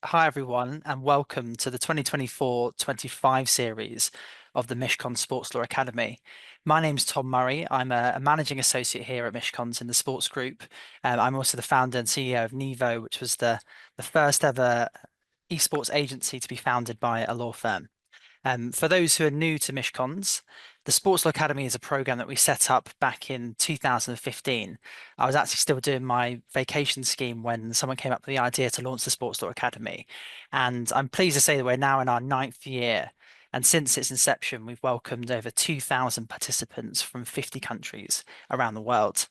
Hi everyone, and welcome to the 2024-25 series of the Mishcon Sports Law Academy. My name's Tom Murray. I'm a managing associate here at Mishcons in the sports group. I'm also the founder and CEO of Nevo, which was the first ever esports agency to be founded by a law firm. For those who are new to Mishcons, the Sports Law Academy is a program that we set up back in 2015. I was actually still doing my vacation scheme when someone came up with the idea to launch the Sports Law Academy. And I'm pleased to say that we're now in our ninth year. And since its inception, we've welcomed over 2,000 participants from 50 countries around the world.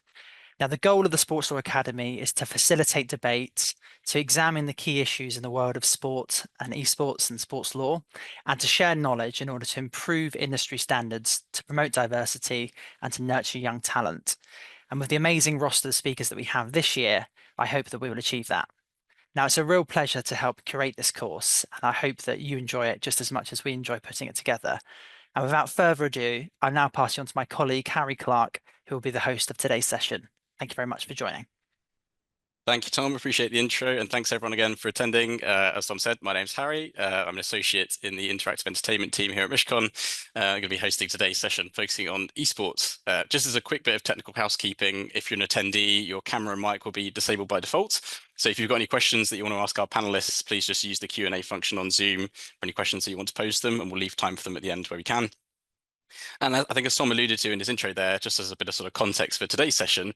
Now, the goal of the Sports Law Academy is to facilitate debate, to examine the key issues in the world of sport and esports and sports law, and to share knowledge in order to improve industry standards, to promote diversity, and to nurture young talent. And with the amazing roster of speakers that we have this year, I hope that we will achieve that. Now, it's a real pleasure to help curate this course, and I hope that you enjoy it just as much as we enjoy putting it together. And without further ado, I'll now pass you on to my colleague, Harry Clark, who will be the host of today's session. Thank you very much for joining. Thank you, Tom. Appreciate the intro, and thanks everyone again for attending. As Tom said, my name's Harry. I'm an associate in the interactive entertainment team here at Mishcon. I'm going to be hosting today's session focusing on esports. Just as a quick bit of technical housekeeping, if you're an attendee, your camera and mic will be disabled by default. So if you've got any questions that you want to ask our panelists, please just use the Q&A function on Zoom for any questions that you want to pose them, and we'll leave time for them at the end where we can. And I think as Tom alluded to in his intro there, just as a bit of sort of context for today's session,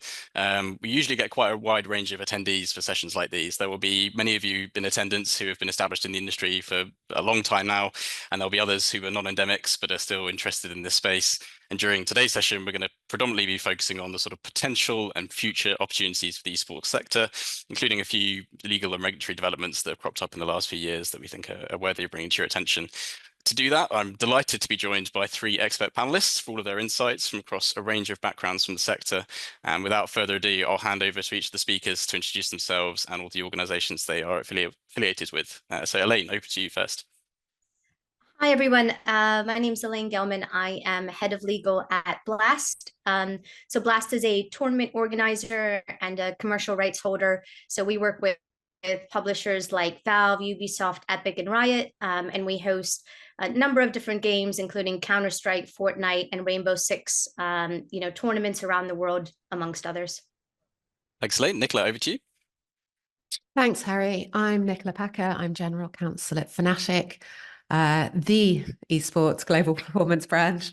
we usually get quite a wide range of attendees for sessions like these. There will be many of you in attendance who have been established in the industry for a long time now, and there'll be others who are non-endemics but are still interested in this space. And during today's session, we're going to predominantly be focusing on the sort of potential and future opportunities for the esports sector, including a few legal and regulatory developments that have cropped up in the last few years that we think are worthy of bringing to your attention. To do that, I'm delighted to be joined by three expert panelists for all of their insights from across a range of backgrounds from the sector. And without further ado, I'll hand over to each of the speakers to introduce themselves and all the organisations they are affiliated with. So Elaine, over to you first. Hi, everyone. My name is Elaine Gelman. I am head of legal at Blast. So Blast is a tournament organizer and a commercial rights holder. So we work with publishers like Valve, Ubisoft, Epic, and Riot, and we host a number of different games, including Counter-Strike, Fortnite, and Rainbow Six, tournaments around the world, amongst others. Thanks, Elaine. Nicola, over to you. Thanks, Harry. I'm Nicola Packer. I'm General Counsel at Fnatic, the esports global performance branch.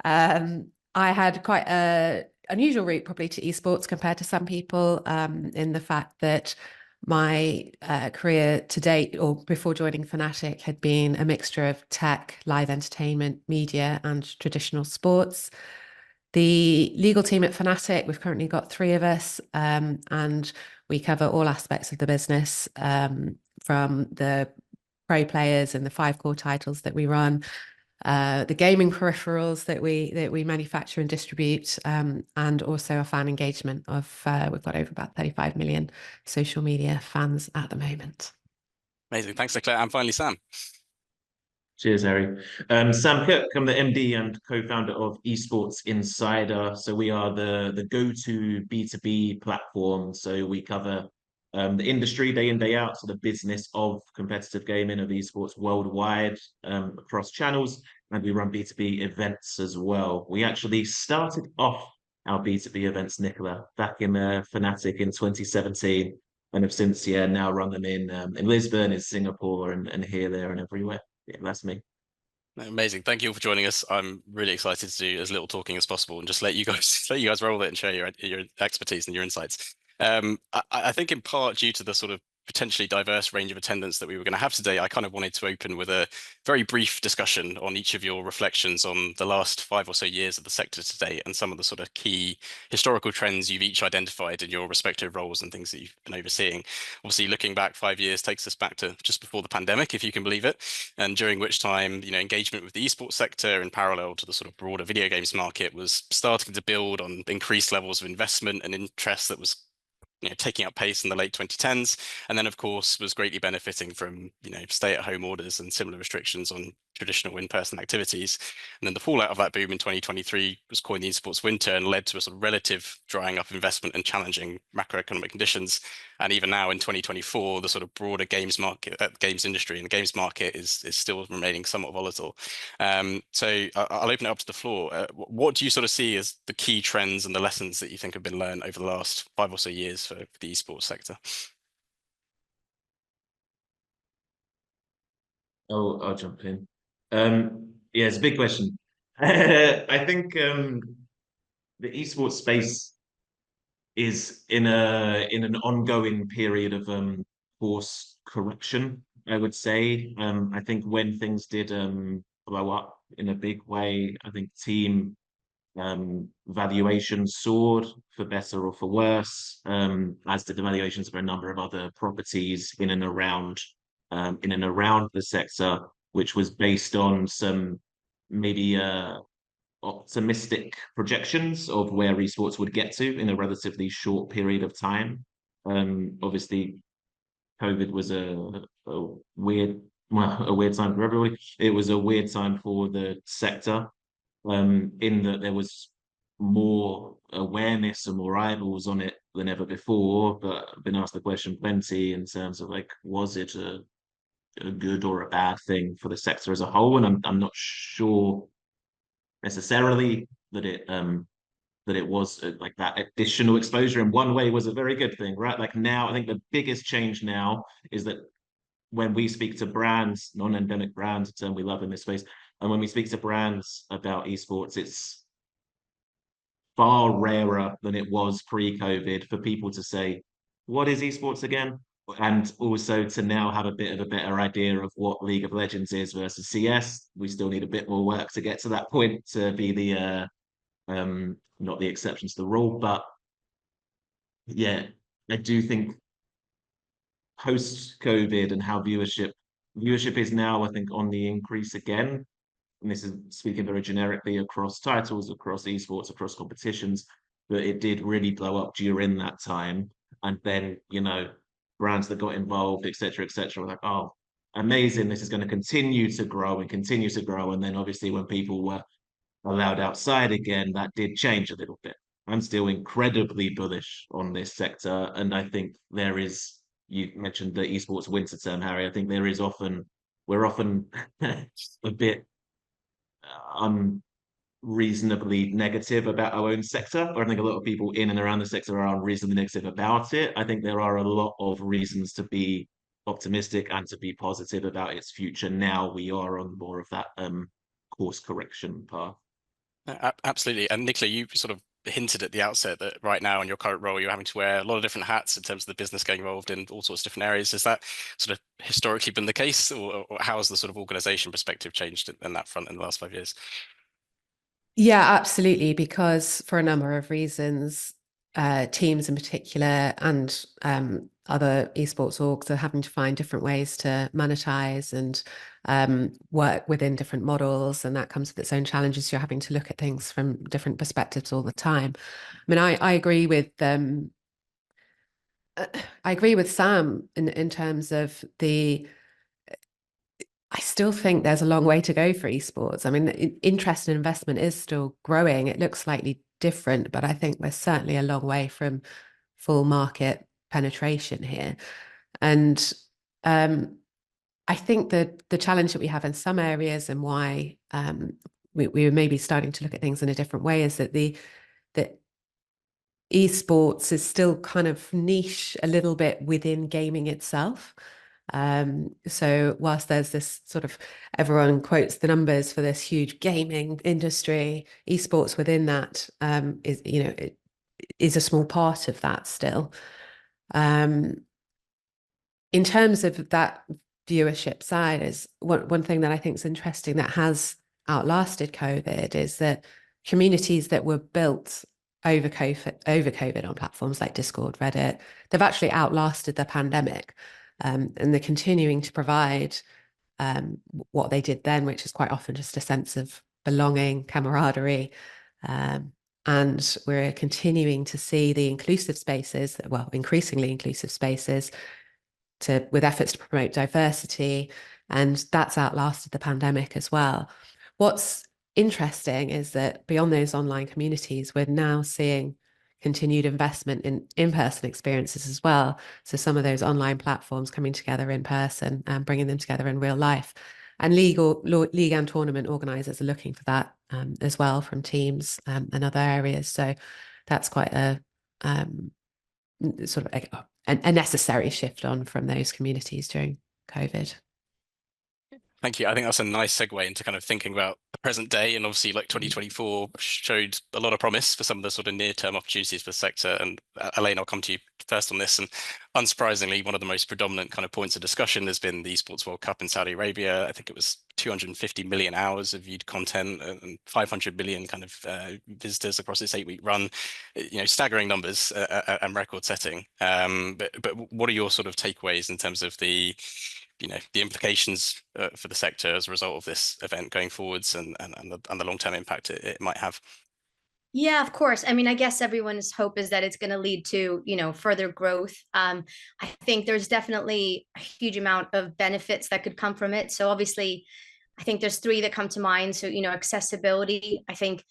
I had quite an unusual route probably to esports compared to some people in the fact that my career to date, or before joining Fnatic, had been a mixture of tech, live entertainment, media, and traditional sports. The legal team at Fnatic, we've currently got three of us, and we cover all aspects of the business, from the pro players and the 5 core titles that we run, the gaming peripherals that we manufacture and distribute, and also our fan engagement of we've got over about 35 million social media fans at the moment. Amazing. Thanks, Nicola. And finally, Sam. Cheers, Harry. Sam Cook, I'm the MD and co-founder of Esports Insider. So we are the go-to B2B platform. So we cover the industry day in, day out, so the business of competitive gaming, of esports worldwide, across channels, and we run B2B events as well. We actually started off our B2B events, Nicola, back in Fnatic in 2017, and have since, now run them in Lisbon, in Singapore, and here, there, and everywhere. Yeah, that's me. Amazing. Thank you all for joining us. I'm really excited to do as little talking as possible and just let you guys roll it and share your expertise and your insights. I think in part due to the sort of potentially diverse range of attendance that we were going to have today, I kind of wanted to open with a very brief discussion on each of your reflections on the last 5 or so years of the sector today and some of the sort of key historical trends you've each identified in your respective roles and things that you've been overseeing. Obviously, looking back 5 years takes us back to just before the pandemic, if you can believe it, and during which time, engagement with the esports sector in parallel to the sort of broader video games market was starting to build on increased levels of investment and interest that was taking up pace in the late 2010s, and then of course was greatly benefiting from stay-at-home orders and similar restrictions on traditional in-person activities. And then the fallout of that boom in 2023 was coined the esports winter and led to a sort of relative drying up investment and challenging macroeconomic conditions. And even now in 2024, the sort of broader games market, games industry and the games market is still remaining somewhat volatile. So I'll open it up to the floor. What do you sort of see as the key trends and the lessons that you think have been learned over the last 5 or so years for the esports sector? I'll jump in. Yeah, it's a big question. I think the esports space is in an ongoing period of course correction, I would say. I think when things did blow up in a big way, I think team valuations soared for better or for worse, as did the valuations for a number of other properties in and around the sector, which was based on some maybe optimistic projections of where esports would get to in a relatively short period of time. Obviously, COVID was a weird, well, a weird time for everybody. It was a weird time for the sector, in that there was more awareness and more eyeballs on it than ever before. But I've been asked the question plenty in terms of like, was it a good or a bad thing for the sector as a whole? And I'm not sure necessarily that it was like that additional exposure in one way was a very good thing, right? Like now, I think the biggest change now is that when we speak to brands, non-endemic brands, a term we love in this space, and when we speak to brands about esports, it's far rarer than it was pre-COVID for people to say, what is esports again? And also to now have a bit of a better idea of what League of Legends is versus CS. We still need a bit more work to get to that point to be the not the exception to the rule. But yeah, I do think post-COVID and how viewership is now, I think, on the increase again. And this is speaking very generically across titles, across esports, across competitions, but it did really blow up during that time. And then, brands that got involved, et cetera, were like, oh, amazing, this is going to continue to grow and continue to grow. And then obviously when people were allowed outside again, that did change a little bit. I'm still incredibly bullish on this sector. And I think you mentioned the esports winter term, Harry. I think we're often a bit unreasonably negative about our own sector, or I think a lot of people in and around the sector are unreasonably negative about it. I think there are a lot of reasons to be optimistic and to be positive about its future. Now we are on more of that course correction path. Absolutely. And Nicola, you sort of hinted at the outset that right now in your current role, you're having to wear a lot of different hats in terms of the business getting involved in all sorts of different areas. Has that sort of historically been the case, or how has the sort of organization perspective changed in that front in the last 5 years? Yeah, absolutely. Because for a number of reasons, teams in particular and other esports orgs are having to find different ways to monetize and work within different models, and that comes with its own challenges. You're having to look at things from different perspectives all the time. I mean, I agree with Sam in terms of I still think there's a long way to go for esports. I mean, interest and investment is still growing. It looks slightly different, but I think we're certainly a long way from full market penetration here. And I think that the challenge that we have in some areas and why we may be starting to look at things in a different way is that the esports is still kind of niche a little bit within gaming itself. So whilst there's this sort of, everyone quotes the numbers for this huge gaming industry, esports within that it is a small part of that still. In terms of that viewership side, is one thing that I think is interesting that has outlasted COVID is that communities that were built over COVID on platforms like Discord, Reddit, they've actually outlasted the pandemic. And they're continuing to provide what they did then, which is quite often just a sense of belonging, camaraderie, And we're continuing to see the inclusive spaces, well, increasingly inclusive spaces, with efforts to promote diversity, and that's outlasted the pandemic as well. What's interesting is that beyond those online communities, we're now seeing continued investment in in-person experiences as well. So some of those online platforms coming together in person and bringing them together in real life. And league and tournament organisers are looking for that as well from teams and other areas. So that's quite a sort of a necessary shift on from those communities during COVID. Thank you. I think that's a nice segue into kind of thinking about the present day. And obviously, like 2024 showed a lot of promise for some of the sort of near-term opportunities for the sector. And Elaine, I'll come to you first on this. And unsurprisingly, one of the most predominant kind of points of discussion has been the Esports World Cup in Saudi Arabia. I think it was 250 million hours of viewed content and 500 million kind of visitors across this 8-week run. You know, staggering numbers and record setting. But what are your sort of takeaways in terms of the implications for the sector as a result of this event going forwards and the long-term impact it might have? Yeah, of course. I mean, I guess everyone's hope is that it's going to lead to, further growth. I think there's definitely a huge amount of benefits that could come from it. So obviously, I think there's three that come to mind. So, accessibility. I think,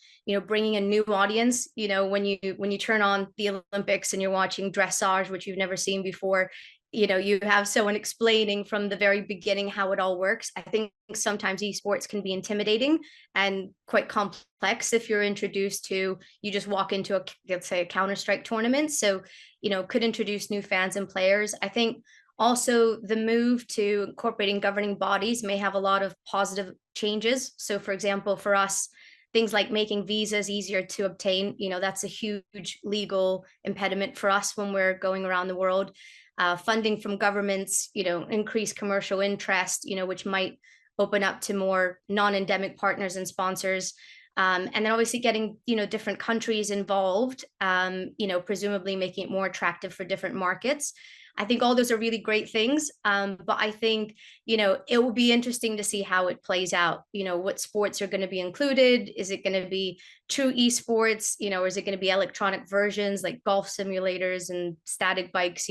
bringing a new audience, when you turn on the Olympics and you're watching dressage, which you've never seen before, you have someone explaining from the very beginning how it all works. I think sometimes esports can be intimidating and quite complex if you're introduced to, you just walk into let's say a Counter-Strike tournament. So, could introduce new fans and players. I think also the move to incorporating governing bodies may have a lot of positive changes. So for example, for us, things like making visas easier to obtain, that's a huge legal impediment for us when we're going around the world. Funding from governments, increase commercial interest, which might open up to more non-endemic partners and sponsors. And then obviously getting, different countries involved, presumably making it more attractive for different markets. I think all those are really great things. But I think, it will be interesting to see how it plays out. What sports are going to be included? Is it going to be true esports, or is it going to be electronic versions like golf simulators and static bikes?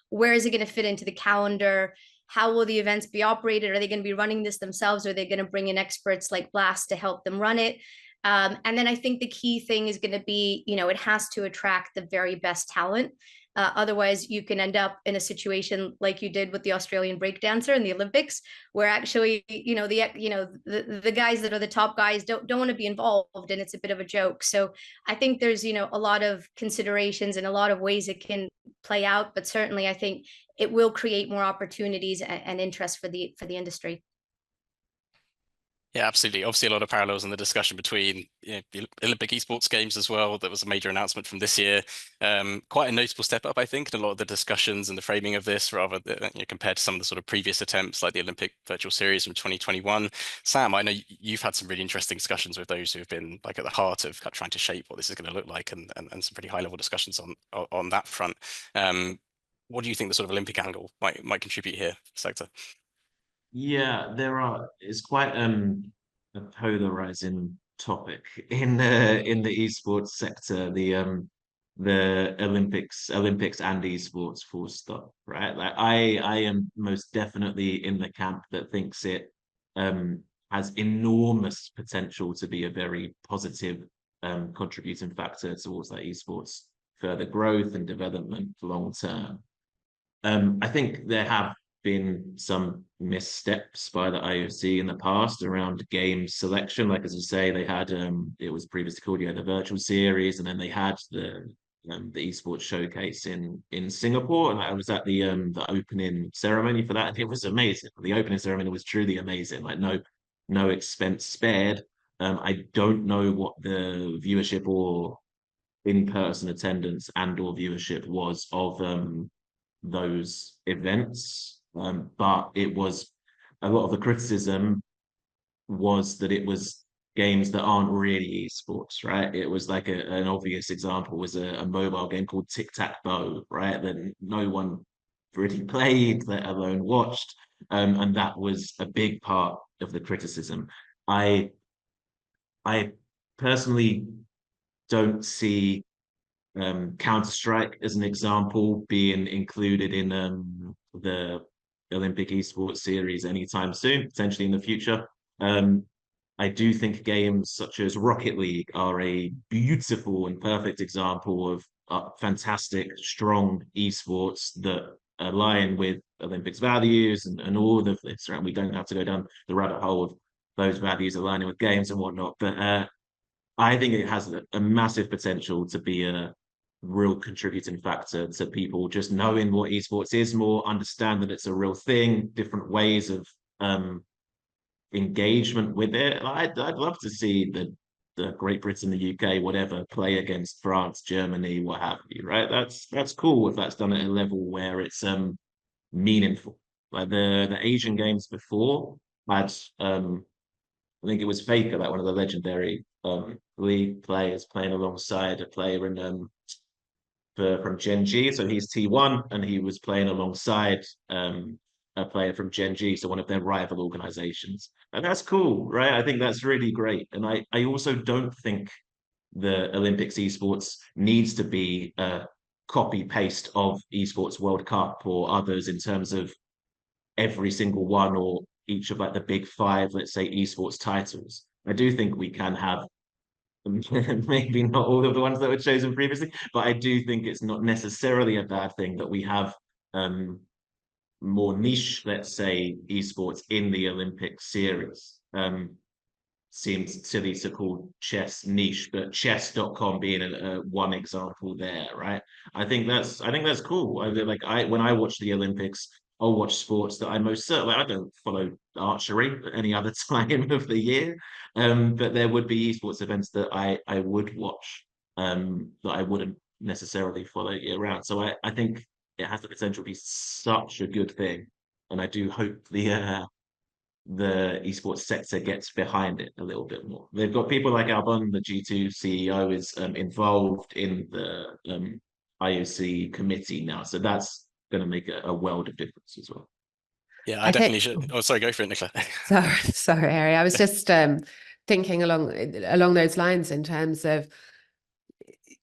Where is it going to fit into the calendar? How will the events be operated? Are they going to be running this themselves? Or are they going to bring in experts like Blast to help them run it? And then I think the key thing is going to be, it has to attract the very best talent. Otherwise, you can end up in a situation like you did with the Australian breakdancer in the Olympics, where actually, the guys that are the top guys don't want to be involved, and it's a bit of a joke. So I think there's, a lot of considerations and a lot of ways it can play out. But certainly, I think it will create more opportunities and interest for the industry. Yeah, absolutely. Obviously, a lot of parallels in the discussion between the Olympic esports games as well. That was a major announcement from this year. Quite a notable step up, I think, in a lot of the discussions and the framing of this, rather than, compared to some of the sort of previous attempts like the Olympic Virtual Series from 2021. Sam, I know you've had some really interesting discussions with those who have been like at the heart of trying to shape what this is going to look like, and some pretty high level discussions on that front. What do you think the sort of Olympic angle might contribute here, sector? Yeah, it's quite a polarizing topic in the esports sector, the Olympics and esports full stop, right? Like I am most definitely in the camp that thinks it has enormous potential to be a very positive contributing factor towards that esports further growth and development long term. I think there have been some missteps by the IOC in the past around game selection. Like as I say, they had it was previously called the virtual series, and then they had the esports showcase in Singapore, and I was at the opening ceremony for that, and it was amazing. The opening ceremony was truly amazing. Like no expense spared. I don't know what the viewership or in-person attendance and or viewership was of those events. But it was a lot of the criticism was that it was games that aren't really esports, right? It was like an obvious example was a mobile game called Tic Tac Bow, right? That no one really played, let alone watched. And that was a big part of the criticism. I personally don't see Counter-Strike as an example being included in the Olympic esports series anytime soon, potentially in the future. I do think games such as Rocket League are a beautiful and perfect example of fantastic, strong esports that align with Olympics values and all of this. Right? We don't have to go down the rabbit hole of those values aligning with games and whatnot, but I think it has a massive potential to be a real contributing factor to people just knowing what esports is more, understand that it's a real thing, different ways of engagement with it. I'd love to see the Great Britain, the UK, whatever, play against France, Germany, what have you, right? That's cool if that's done at a level where it's meaningful. Like the Asian games before had I think it was Faker, like one of the legendary league players playing alongside a player in from Gen G. So he's T1 and he was playing alongside a player from Gen G, so one of their rival organizations. And that's cool, right? I think that's really great. And I also don't think the Olympics esports needs to be a copy paste of esports World Cup or others in terms of every single one or each of like the big five, let's say, esports titles. I do think we can have maybe not all of the ones that were chosen previously, but I do think it's not necessarily a bad thing that we have more niche, let's say, esports in the Olympic series. Seems silly to call chess niche, but chess.com being a one example there, right? I think that's cool. When I watch the Olympics, I'll watch sports that I most certainly I don't follow archery at any other time of the year. But there would be esports events that I would watch that I wouldn't necessarily follow year round. So I think it has the potential to be such a good thing. And I do hope the esports sector gets behind it a little bit more. They've got people like Albon, the G2 CEO, is involved in the IOC committee now, so that's going to make a world of difference as well. Yeah, I definitely should. Oh, sorry, go for it, Nicola. Sorry, Harry. I was just thinking along those lines in terms of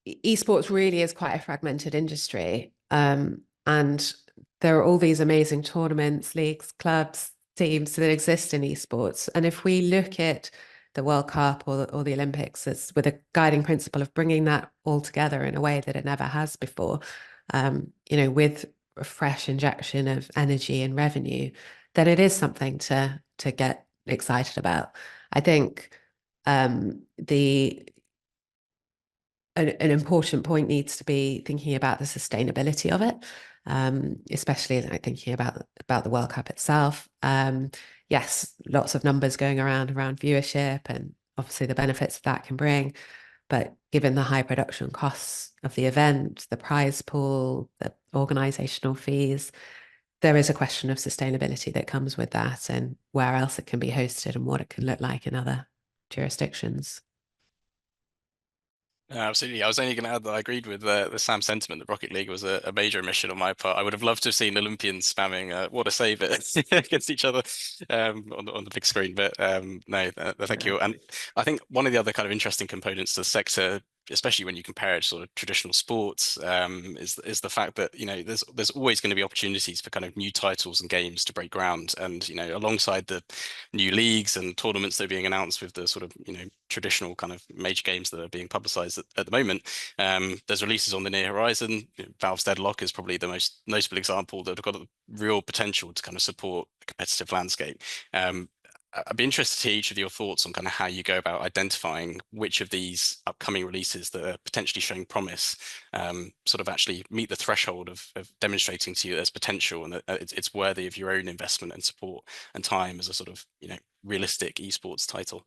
esports really is quite a fragmented industry, and there are all these amazing tournaments, leagues, clubs, teams that exist in esports. And if we look at the World Cup or the Olympics as with a guiding principle of bringing that all together in a way that it never has before, with a fresh injection of energy and revenue, then it is something to get excited about. I think an important point needs to be thinking about the sustainability of it, especially like thinking about the World Cup itself. Yes, lots of numbers going around viewership and obviously the benefits that can bring. But given the high production costs of the event, the prize pool, the organizational fees, there is a question of sustainability that comes with that and where else it can be hosted and what it can look like in other jurisdictions. Absolutely. I was only going to add that I agreed with the Sam sentiment that Rocket League was a major omission on my part. I would have loved to have seen Olympians spamming "what a save it" against each other on the big screen. But no, thank you. And I think one of the other kind of interesting components to the sector, especially when you compare it to sort of traditional sports, is the fact that there's always going to be opportunities for kind of new titles and games to break ground. And alongside the new leagues and tournaments that are being announced with the sort of traditional kind of major games that are being publicized at the moment, there's releases on the near horizon. Valve's Deadlock is probably the most notable example that have got a real potential to kind of support the competitive landscape. I'd be interested to hear each of your thoughts on kind of how you go about identifying which of these upcoming releases that are potentially showing promise sort of actually meet the threshold of demonstrating to you there's potential and that it's worthy of your own investment and support and time as a sort of realistic esports title.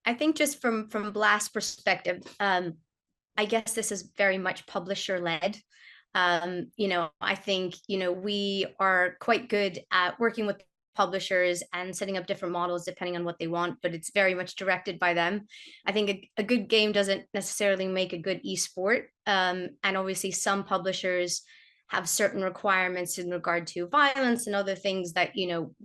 I think just from Blast perspective, I guess this is very much publisher led. I think, we are quite good at working with publishers and setting up different models depending on what they want, but it's very much directed by them. I think a good game doesn't necessarily make a good esport. And obviously some publishers have certain requirements in regard to violence and other things that,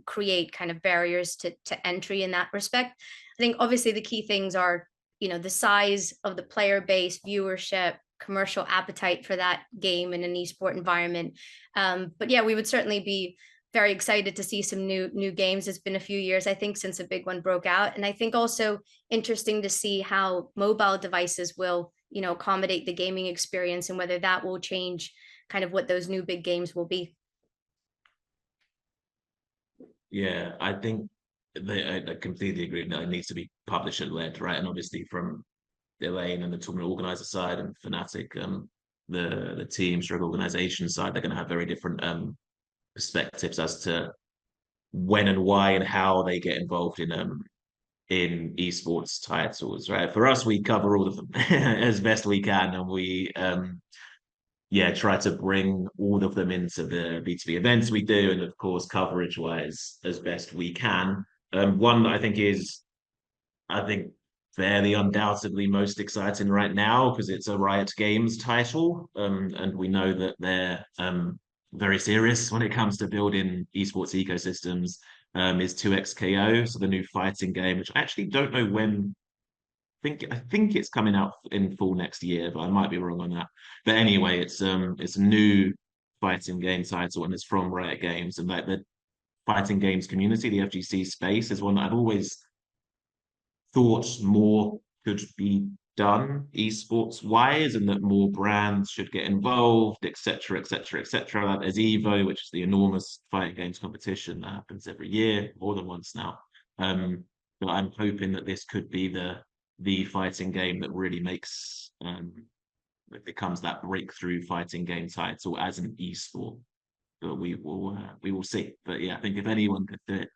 create kind of barriers to entry in that respect. I think obviously the key things are the size of the player base, viewership, commercial appetite for that game in an esport environment. But yeah, we would certainly be very excited to see some new games. It's been a few years, I think, since a big one broke out. And I think also interesting to see how mobile devices will, accommodate the gaming experience and whether that will change kind of what those new big games will be. Yeah, I think I completely agree that it needs to be publisher led, right? And obviously from Elaine and the tournament organizer side and Fnatic, the team stroke organization side, they're going to have very different perspectives as to when and why and how they get involved in esports titles, right? For us, we cover all of them as best we can, and we try to bring all of them into the B2B events we do, and of course, coverage wise as best we can. One that I think, fairly undoubtedly most exciting right now because it's a Riot Games title, and we know that they're very serious when it comes to building esports ecosystems. Is 2XKO, so the new fighting game, which I actually don't know when. I think it's coming out in full next year, but I might be wrong on that. But anyway, it's a new fighting game title, and it's from Riot Games, and like the fighting games community, the FGC space, is one that I've always thought more could be done esports wise, and that more brands should get involved, etc., etc., etc. Like there's Evo, which is the enormous fighting games competition that happens every year, more than once now. But I'm hoping that this could be the fighting game that really makes it becomes that breakthrough fighting game title as an esport. But we will see. But yeah, I think if anyone could do it,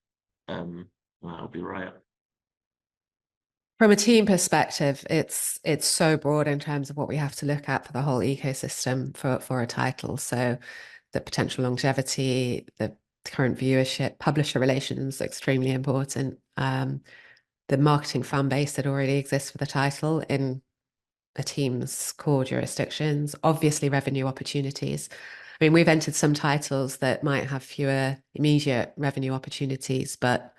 that'll be right. From a team perspective, it's so broad in terms of what we have to look at for the whole ecosystem for a title. So the potential longevity, the current viewership, publisher relations, extremely important. The marketing fan base that already exists for the title in a team's core jurisdictions, obviously revenue opportunities. I mean, we've entered some titles that might have fewer immediate revenue opportunities, but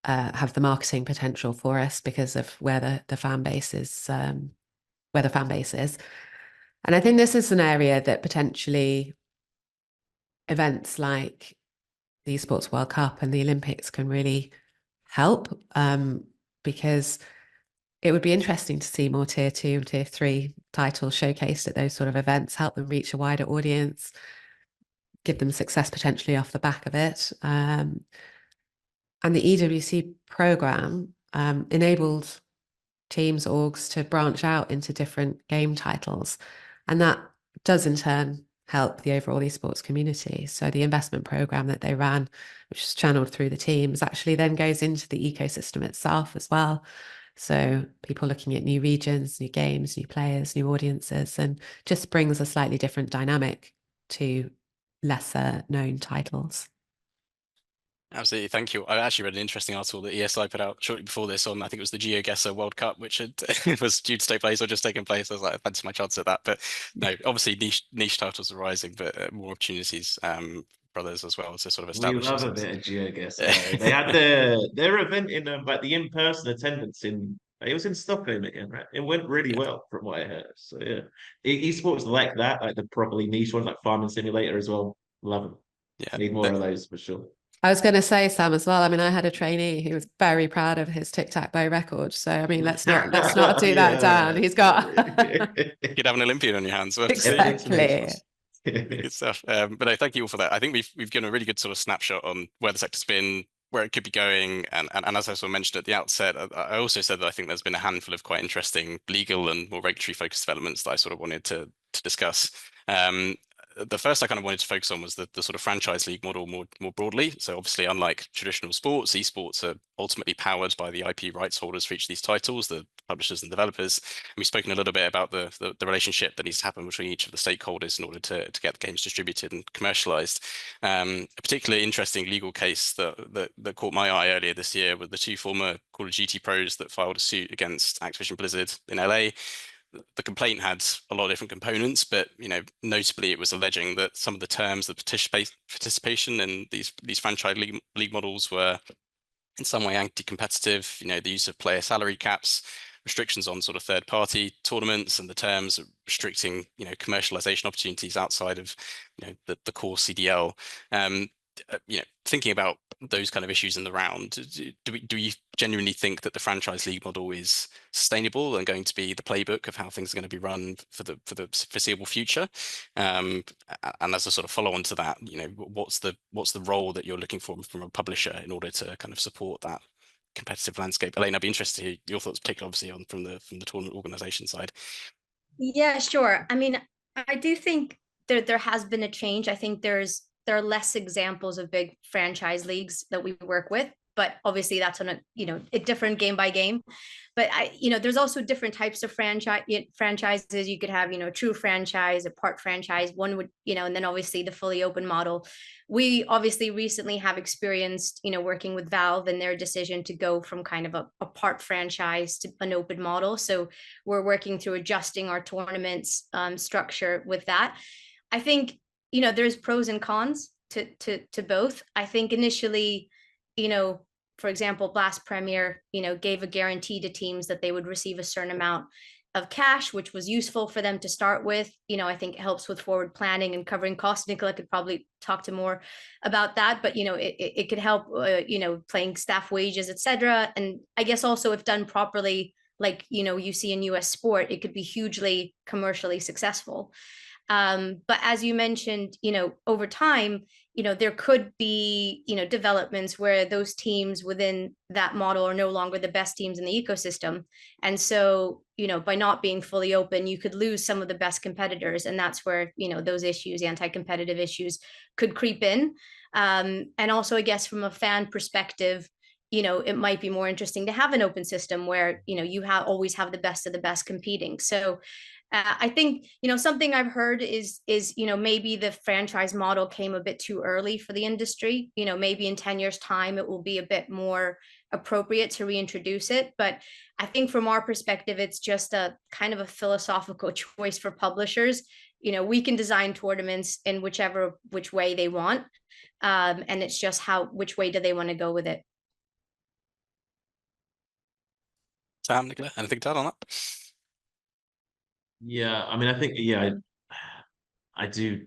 have the marketing potential for us because of where the fan base is, where the fan base is. And I think this is an area that potentially events like the Esports World Cup and the Olympics can really help, because it would be interesting to see more tier 2 and tier 3 titles showcased at those sort of events, help them reach a wider audience, give them success potentially off the back of it. And the EWC program enabled teams, orgs to branch out into different game titles. And that does in turn help the overall esports community. So the investment program that they ran, which is channeled through the teams, actually then goes into the ecosystem itself as well. So people looking at new regions, new games, new players, new audiences, and just brings a slightly different dynamic to lesser known titles. Absolutely, thank you. I actually read an interesting article that ESI put out shortly before this on, I think it was the GeoGuessr World Cup, which was due to take place or just taken place. I was like, I fancy my chance at that. But no, obviously niche titles are rising, but more opportunities brothers as well to sort of We establish love a themselves. bit of GeoGuessr. They had their event in like the in-person attendance it was in Stockholm again, right? It went really well from what I heard. So yeah, esports like that, like the properly niche ones, like Farming Simulator as well. Love them. Yeah, Need more of those for sure. I was going to say, Sam, as well. I mean, I had a trainee who was very proud of his tic-tac-toe record. So, I mean, let's not do that down. He's got you'd have an Olympian on your hands. exactly. Good stuff. But no, thank you all for that. I think we've given a really good sort of snapshot on where the sector's been, where it could be going, and as I sort of mentioned at the outset, I also said that I think there's been a handful of quite interesting legal and more regulatory focused developments that I sort of wanted to discuss. The first I kind of wanted to focus on was the sort of franchise league model more broadly. So obviously, unlike traditional sports, esports are ultimately powered by the IP rights holders for each of these titles, the publishers and developers. And we've spoken a little bit about the relationship that needs to happen between each of the stakeholders in order to get the games distributed and commercialized. A particularly interesting legal case that caught my eye earlier this year were the two former Call of Duty pros that filed a suit against Activision Blizzard in LA. The complaint had a lot of different components, but notably it was alleging that some of the terms of participation in these franchise league models were in some way anti-competitive. The use of player salary caps, restrictions on sort of third-party tournaments and the terms restricting, commercialization opportunities outside of, the core CDL. Thinking about those kind of issues in the round, do we genuinely think that the franchise league model is sustainable and going to be the playbook of how things are going to be run for the foreseeable future? And as a sort of follow-on to that, what's the role that you're looking for from a publisher in order to kind of support that competitive landscape? Elaine, I'd be interested to hear your thoughts, particularly obviously from the tournament organization side. Yeah, sure. I mean, I do think there has been a change. I think there are less examples of big franchise leagues that we work with, but obviously that's on a different game by game. But there's also different types of franchises. You could have, a true franchise, a part franchise, one would, and then obviously the fully open model. We obviously recently have experienced, working with Valve and their decision to go from kind of a part franchise to an open model. So we're working through adjusting our tournaments structure with that. I think, there's pros and cons to both. I think initially, for example, Blast Premier, gave a guarantee to teams that they would receive a certain amount of cash, which was useful for them to start with. I think it helps with forward planning and covering costs. Nicola could probably talk to more about that, but it could help, paying staff wages, etc. And I guess also if done properly, like you see in US sport, it could be hugely commercially successful. But as you mentioned, over time, there could be, developments where those teams within that model are no longer the best teams in the ecosystem. And so, by not being fully open, you could lose some of the best competitors. And that's where, those issues, anti-competitive issues could creep in. And also, I guess, from a fan perspective, it might be more interesting to have an open system where, you always have the best of the best competing. So I think, something I've heard is, maybe the franchise model came a bit too early for the industry. Maybe in 10 years time, it will be a bit more appropriate to reintroduce it. But I think from our perspective, it's just a kind of a philosophical choice for publishers. We can design tournaments in which way they want. And it's just which way do they want to go with it? Sam, Nicola, anything to add on that? Yeah, I mean, I think I do.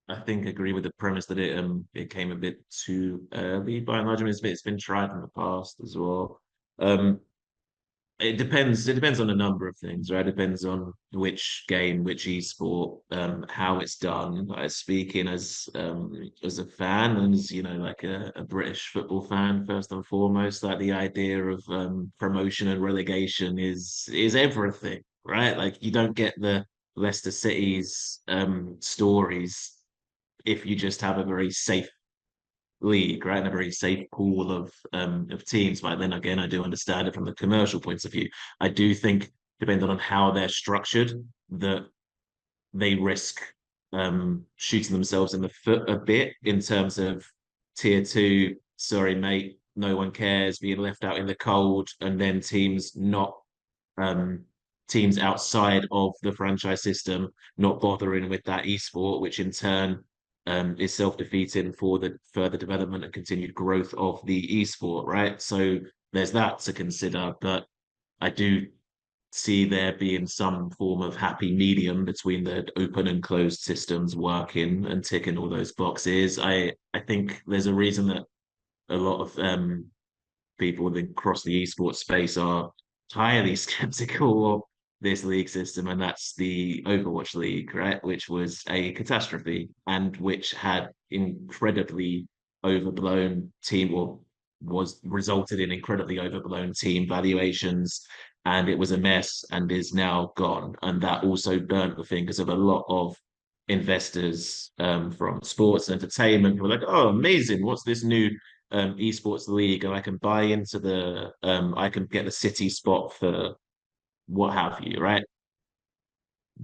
I think agree with the premise that it came a bit too early by and large. I mean, it's been tried in the past as well. Um, it depends. It depends on a number of things, right? It depends on which game, which esport, how it's done. Speaking as a fan and as like a British football fan first and foremost, like the idea of promotion and relegation is everything, right? Like you don't get the Leicester City's stories if you just have a very safe league, right, and a very safe pool of teams. But then again, I do understand it from the commercial points of view. I do think, depending on how they're structured, that they risk shooting themselves in the foot a bit in terms of tier two. Sorry, mate, no one cares, being left out in the cold, and then um, teams outside of the franchise system not bothering with that esport, which in turn is self-defeating for the further development and continued growth of the esport, right? So there's that to consider, but I do see there being some form of happy medium between the open and closed systems working and ticking all those boxes. I think there's a reason that a lot of people across the esports space are highly skeptical of this league system, and that's the Overwatch League, right? Which was a catastrophe and which had incredibly overblown team, or was resulted in incredibly overblown team valuations, and it was a mess and is now gone. And that also burnt the fingers of a lot of investors from sports and entertainment who were like, oh, amazing, what's this new esports league, and I can buy into I can get the city spot for what have you, right?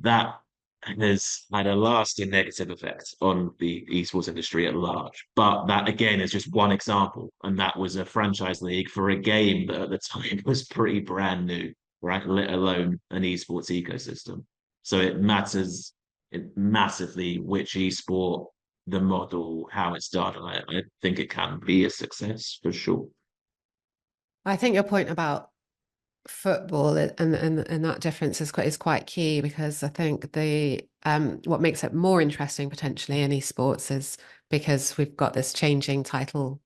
That has had a lasting negative effect on the esports industry at large. But that again is just one example, and that was a franchise league for a game that at the time was pretty brand new, right? Let alone an esports ecosystem. So it matters massively which esport, the model, how it's done. And I think it can be a success for sure. I think your point about football and that difference is quite key, because I think the what makes it more interesting potentially in esports is because we've got this changing title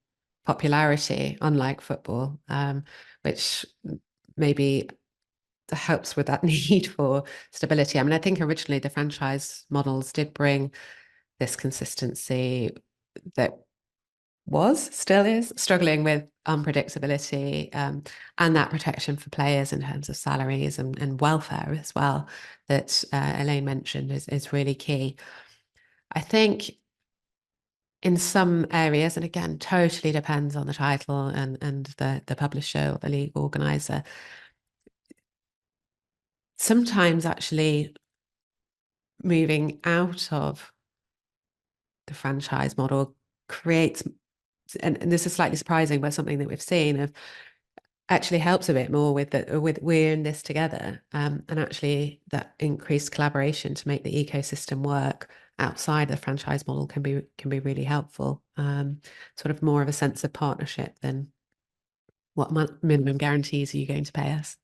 popularity, unlike football, which maybe helps with that need for stability. I mean, I think originally the franchise models did bring this consistency that still is struggling with unpredictability, and that protection for players in terms of salaries and welfare as well, that Elaine mentioned is really key. I think in some areas, and again, totally depends on the title and the publisher or the league organizer, sometimes actually moving out of the franchise model creates, and this is slightly surprising, but something that we've seen of actually helps a bit more with we're in this together, and actually that increased collaboration to make the ecosystem work outside the franchise model can be really helpful. Sort of more of a sense of partnership than what minimum guarantees are you going to pay us.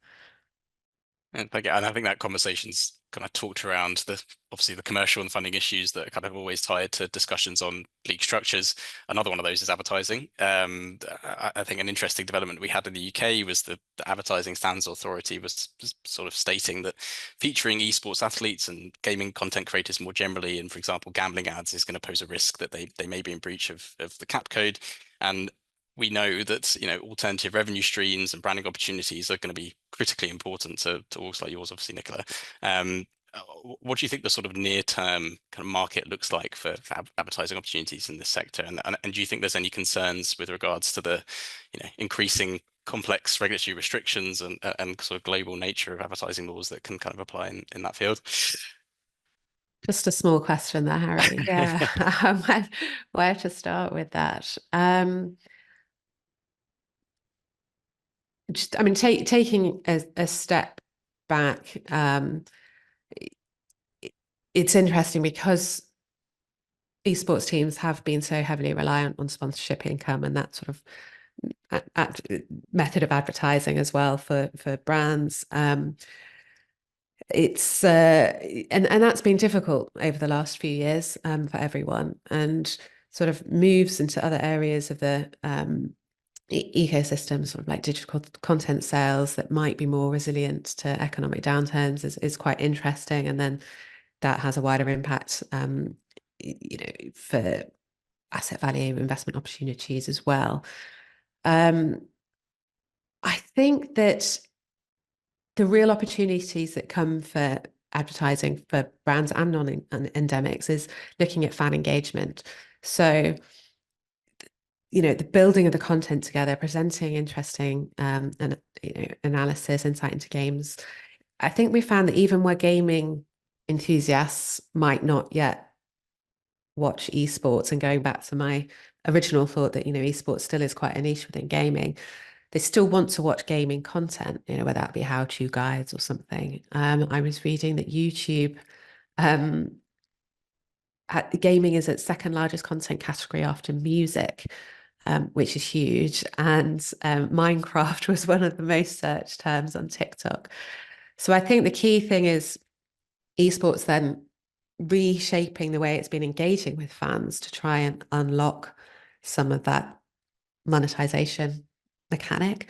And I think that conversation's kind of talked around obviously the commercial and funding issues that are kind of always tied to discussions on league structures. Another one of those is advertising. I think an interesting development we had in the UK was the Advertising Standards Authority was sort of stating that featuring esports athletes and gaming content creators more generally, and for example, gambling ads, is going to pose a risk that they may be in breach of the cap code. And we know that alternative revenue streams and branding opportunities are going to be critically important to orgs like yours, obviously, Nicola. What do you think the sort of near-term kind of market looks like for advertising opportunities in this sector? And do you think there's any concerns with regards to the increasing complex regulatory restrictions and sort of global nature of advertising laws that can kind of apply in that field? Just a small question there, Harry. Yeah, where to start with that? I mean, taking a step back, it's interesting because esports teams have been so heavily reliant on sponsorship income and that sort of method of advertising as well for brands. It's and that's been difficult over the last few years for everyone, and sort of moves into other areas of the ecosystem, sort of like digital content sales that might be more resilient to economic downturns is quite interesting. And then that has a wider impact, for asset value investment opportunities as well. I think that the real opportunities that come for advertising for brands and non-endemics is looking at fan engagement. So the building of the content together, presenting interesting and analysis, insight into games. I think we found that even where gaming enthusiasts might not yet watch esports, and going back to my original thought that esports still is quite a niche within gaming, they still want to watch gaming content, whether that be how-to guides or something. I was reading that YouTube gaming is its second largest content category after music, which is huge. And Minecraft was one of the most searched terms on TikTok. So I think the key thing is esports then reshaping the way it's been engaging with fans to try and unlock some of that monetization mechanic.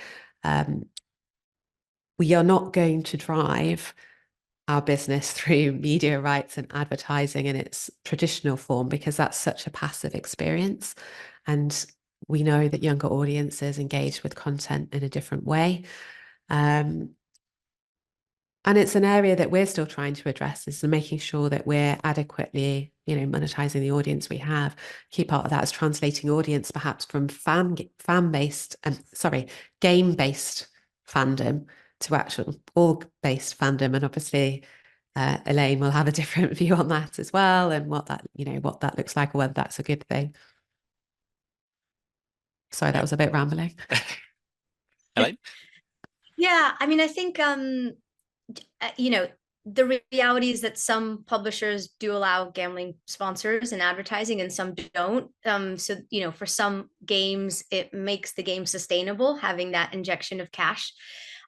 We are not going to drive our business through media rights and advertising in its traditional form, because that's such a passive experience. And we know that younger audiences engage with content in a different way. And it's an area that we're still trying to address, is making sure that we're adequately, monetizing the audience we have. Key part of that is translating audience perhaps from game-based fandom to actual org-based fandom. And obviously, Elaine will have a different view on that as well, and what that looks like, or whether that's a good thing. Sorry, that was a bit rambling. Elaine? Yeah, I mean, I think the reality is that some publishers do allow gambling sponsors and advertising and some don't. So, for some games, it makes the game sustainable, having that injection of cash.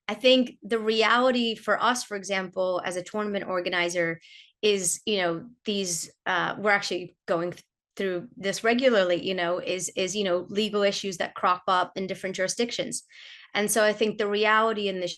I think the reality for us, for example, as a tournament organizer, is, you know, these we're actually going through this regularly, you know, is you know, legal issues that crop up in different jurisdictions. And so I think the reality in the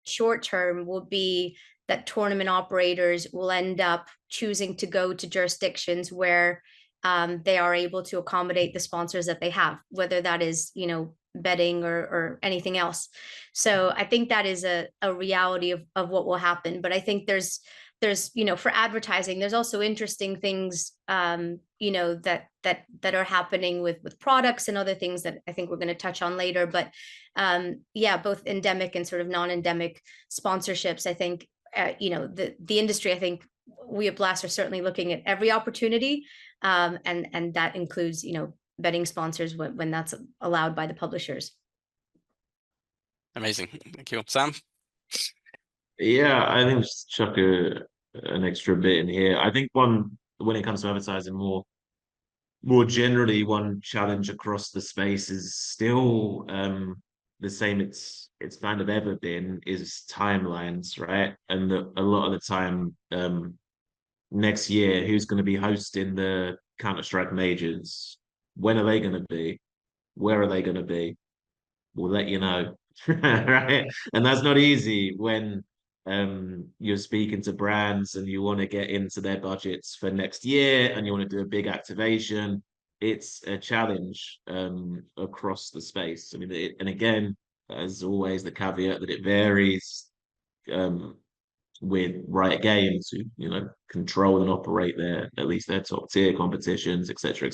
short term will be that tournament operators will end up choosing to go to jurisdictions where they are able to accommodate the sponsors that they have, whether that is, you know, betting or anything else. So I think that is a reality of what will happen. But I think there's, you know, for advertising, there's also interesting things, you know, that are happening with products and other things that I think we're going to touch on later. But yeah, both endemic and sort of non-endemic sponsorships. I think you know, the industry, I think we at Blast are certainly looking at every opportunity, and that includes, you know, betting sponsors when that's allowed by the publishers. Amazing. Thank you. Sam? Yeah, I think just chuck an extra bit in here. I think one, when it comes to advertising, more generally, one challenge across the space is still the same it's kind of ever been, is timelines, right? And a lot of the time, next year, who's going to be hosting the Counter-Strike majors? When are they going to be? Where are they going to be? We'll let you know. Right? And that's not easy when you're speaking to brands and you want to get into their budgets for next year and you want to do a big activation. It's a challenge across the space. I mean, and again, as always, the caveat that it varies um, with Riot Games, who, you know, control and operate their, at least their top tier competitions, etc.,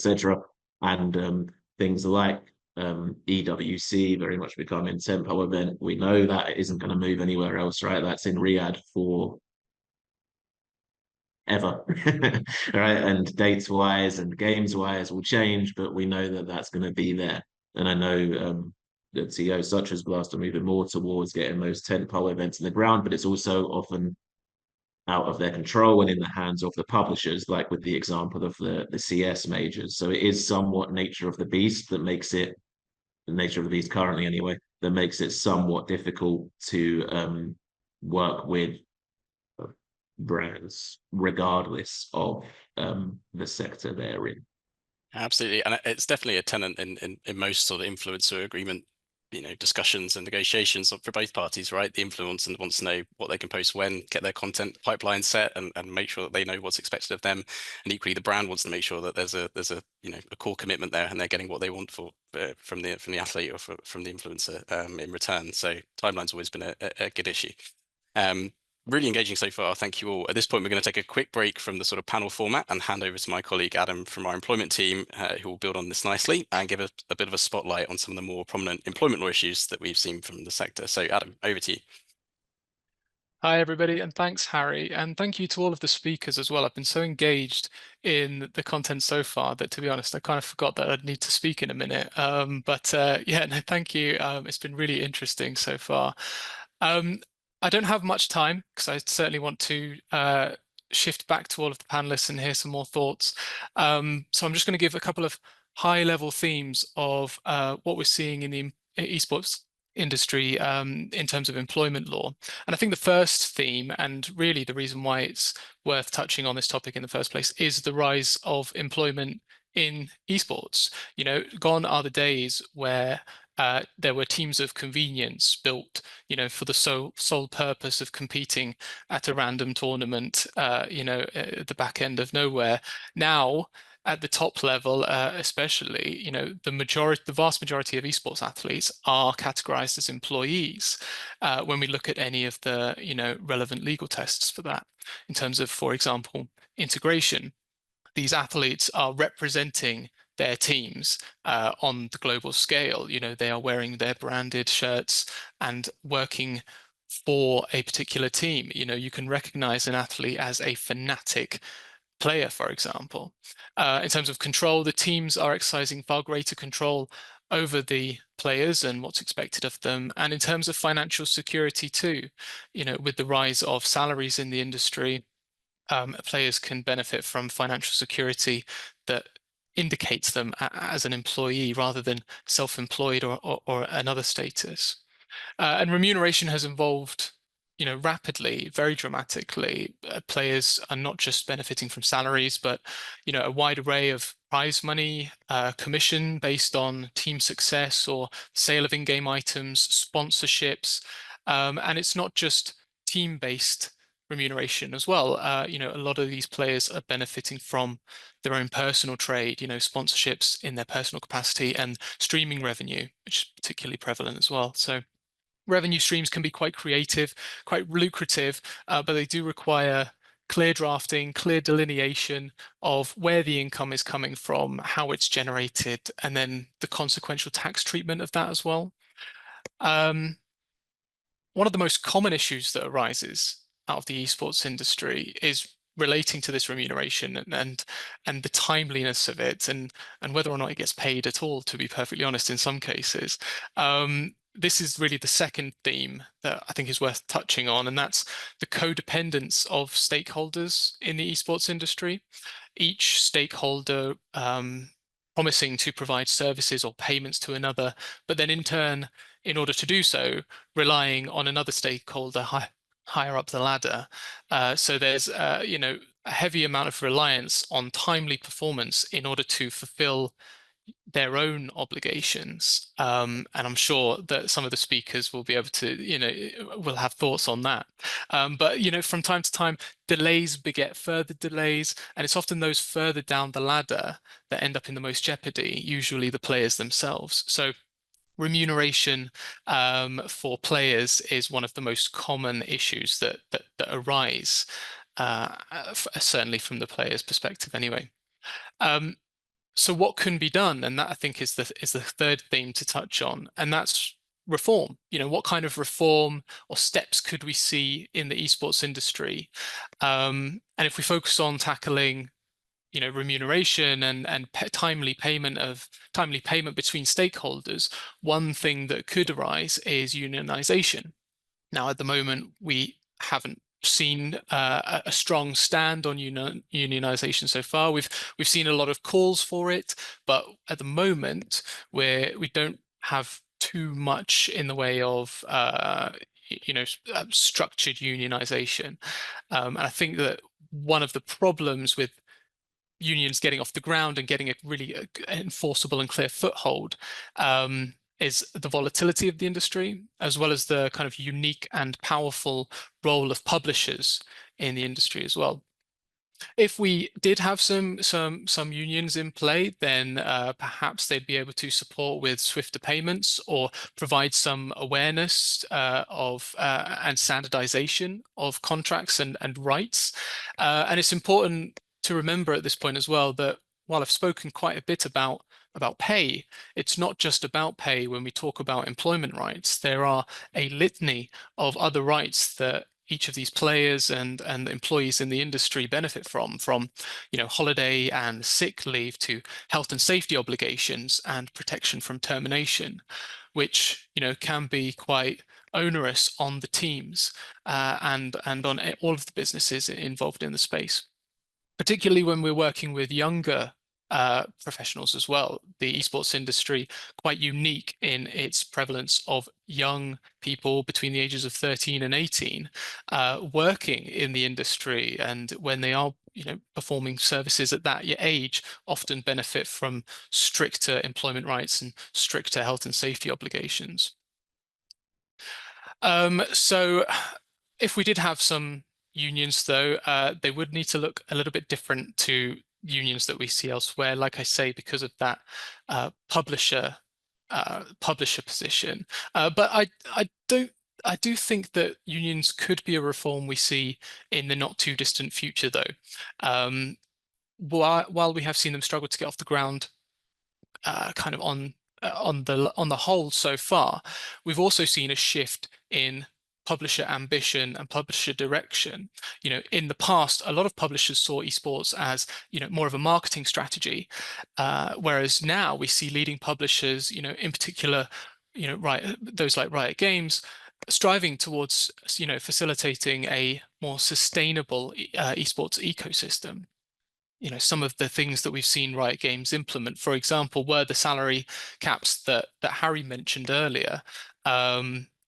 and things like EWC very much becoming tempo event. We know that it isn't going to move anywhere else, right? That's in Riyadh for ever, right? And dates wise and games wise will change, but we know that that's going to be there. And I know that CEOs such as Blast are moving more towards getting those tentpole events in the ground, but it's also often out of their control and in the hands of the publishers, like with the example of the CS majors. So it is somewhat nature of the beast that makes it, the nature of the beast currently anyway, that makes it somewhat difficult to work with brands regardless of the sector they're in. Absolutely, and it's definitely a tenet in most sort of influencer agreement, you know, discussions and negotiations for both parties, right? The influencer wants to know what they can post when, get their content pipeline set, and make sure that they know what's expected of them. And equally, the brand wants to make sure that there's a you know, a core commitment there, and they're getting what they want from the athlete or from the influencer in return. So timeline's always been a good issue. Really engaging so far. Thank you all. At this point, we're going to take a quick break from the sort of panel format and hand over to my colleague Adam from our employment team, who will build on this nicely and give a bit of a spotlight on some of the more prominent employment law issues that we've seen from the sector. So Adam, over to you. Hi, everybody, and thanks, Harry. And thank you to all of the speakers as well. I've been so engaged in the content so far that, to be honest, I kind of forgot that I'd need to speak in a minute. Yeah, no, thank you. It's been really interesting so far. I don't have much time because I certainly want to shift back to all of the panelists and hear some more thoughts. So I'm just going to give a couple of high-level themes of what we're seeing in the esports industry in terms of employment law. And I think the first theme, and really the reason why it's worth touching on this topic in the first place, is the rise of employment in esports. You know, gone are the days where there were teams of convenience built, you know, for the sole purpose of competing at a random tournament, you know, at the back end of nowhere. Now, at the top level, especially, you know, the vast majority of esports athletes are categorized as employees when we look at any of the, you know, relevant legal tests for that. In terms of, for example, integration, these athletes are representing their teams on the global scale. You know, they are wearing their branded shirts and working for a particular team. You know, you can recognize an athlete as a Fnatic player, for example. In terms of control, the teams are exercising far greater control over the players and what's expected of them. And in terms of financial security too, you know, with the rise of salaries in the industry, players can benefit from financial security that indicates them as an employee rather than self-employed or another status. And remuneration has evolved, rapidly, very dramatically. Players are not just benefiting from salaries, but, a wide array of prize money, commission based on team success or sale of in-game items, sponsorships. And it's not just team-based remuneration as well. A lot of these players are benefiting from their own personal trade, sponsorships in their personal capacity and streaming revenue, which is particularly prevalent as well. So revenue streams can be quite creative, quite lucrative, but they do require clear drafting, clear delineation of where the income is coming from, how it's generated, and then the consequential tax treatment of that as well. One of the most common issues that arises out of the esports industry is relating to this remuneration and the timeliness of it and whether or not it gets paid at all, to be perfectly honest, in some cases. This is really the second theme that I think is worth touching on, and that's the codependence of stakeholders in the esports industry. Each stakeholder promising to provide services or payments to another, but then in turn, in order to do so, relying on another stakeholder higher up the ladder. So there's a heavy amount of reliance on timely performance in order to fulfill their own obligations. And I'm sure that some of the speakers will be able to, will have thoughts on that. But, from time to time, delays beget further delays, and it's often those further down the ladder that end up in the most jeopardy, usually the players themselves. So remuneration for players is one of the most common issues that arise, certainly from the player's perspective anyway. So what can be done? And that, I think, is the third theme to touch on, and that's reform. What kind of reform or steps could we see in the esports industry? And if we focus on tackling remuneration and timely payment between stakeholders, one thing that could arise is unionization. Now, at the moment, we haven't seen a strong stand on unionization so far. We've seen a lot of calls for it, but at the moment, we don't have too much in the way of structured unionization. And I think that one of the problems with unions getting off the ground and getting a really enforceable and clear foothold is the volatility of the industry, as well as the kind of unique and powerful role of publishers in the industry as well. If we did have some unions in play, then perhaps they'd be able to support with swifter payments or provide some awareness of and standardization of contracts and rights. And it's important to remember at this point as well that while I've spoken quite a bit about pay, it's not just about pay when we talk about employment rights. There are a litany of other rights that each of these players and employees in the industry benefit from holiday and sick leave to health and safety obligations and protection from termination, which can be quite onerous on the teams and on all of the businesses involved in the space, particularly when we're working with younger professionals as well. The esports industry, quite unique in its prevalence of young people between the ages of 13 and 18 working in the industry, and when they are performing services at that age, often benefit from stricter employment rights and stricter health and safety obligations. So if we did have some unions, though, they would need to look a little bit different to unions that we see elsewhere, like I say, because of that publisher position. But I do think that unions could be a reform we see in the not too distant future, though. While we have seen them struggle to get off the ground, kind of on the whole so far, we've also seen a shift in publisher ambition and publisher direction. In the past, a lot of publishers saw esports as more of a marketing strategy, whereas now we see leading publishers, in particular, those like Riot Games, striving towards facilitating a more sustainable esports ecosystem. Some of the things that we've seen Riot Games implement, for example, were the salary caps that Harry mentioned earlier.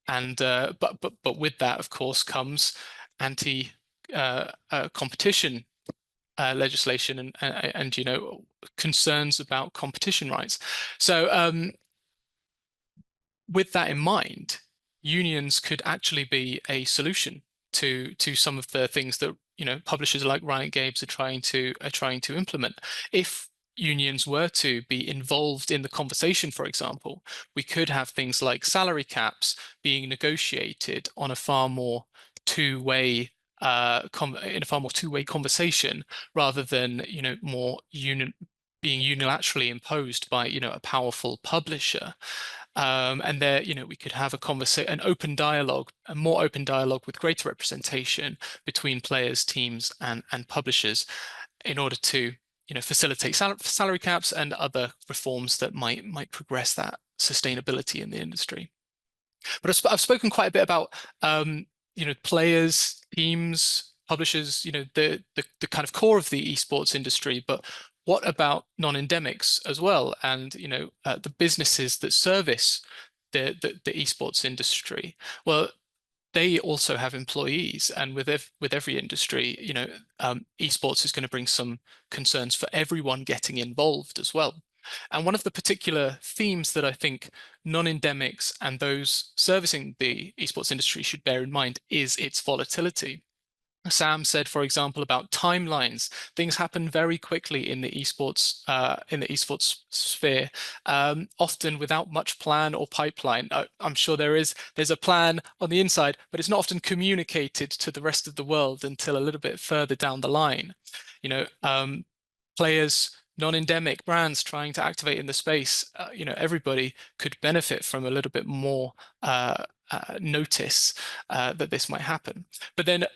And but with that, of course, comes anti competition legislation and concerns about competition rights. So with that in mind, unions could actually be a solution to some of the things that publishers like Riot Games are trying to implement. If unions were to be involved in the conversation, for example, we could have things like salary caps being negotiated on a far more two-way in a far more two-way conversation, rather than more being unilaterally imposed by a powerful publisher. And there, we could have an open dialogue, a more open dialogue with greater representation between players, teams, and publishers, in order to, facilitate salary caps and other reforms that might progress that sustainability in the industry. But I've spoken quite a bit about, players, teams, publishers, the kind of core of the esports industry. But what about non-endemics as well, and the businesses that service the esports industry? Well, they also have employees, and with every industry, esports is going to bring some concerns for everyone getting involved as well. And one of the particular themes that I think non-endemics and those servicing the esports industry should bear in mind is its volatility. Sam said, for example, about timelines. Things happen very quickly in the esports sphere, often without much plan or pipeline. I'm sure there's a plan on the inside, but it's not often communicated to the rest of the world until a little bit further down the line. Players, non-endemic brands trying to activate in the space, everybody could benefit from a little bit more notice that this might happen. But then,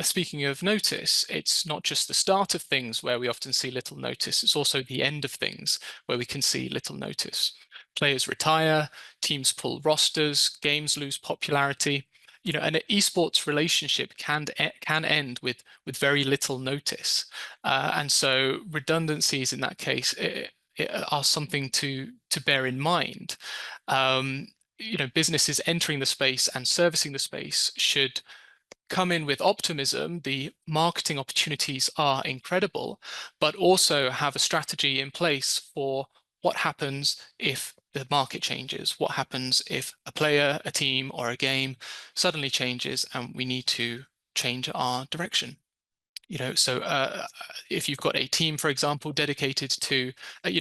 speaking of notice, it's not just the start of things where we often see little notice, it's also the end of things where we can see little notice. Players retire, teams pull rosters, games lose popularity. An esports relationship can end with very little notice. And so redundancies in that case are something to bear in mind. Businesses entering the space and servicing the space should come in with optimism. The marketing opportunities are incredible, but also have a strategy in place for what happens if the market changes, what happens if a player, a team, or a game suddenly changes and we need to change our direction. So if you've got a team, for example, dedicated to, a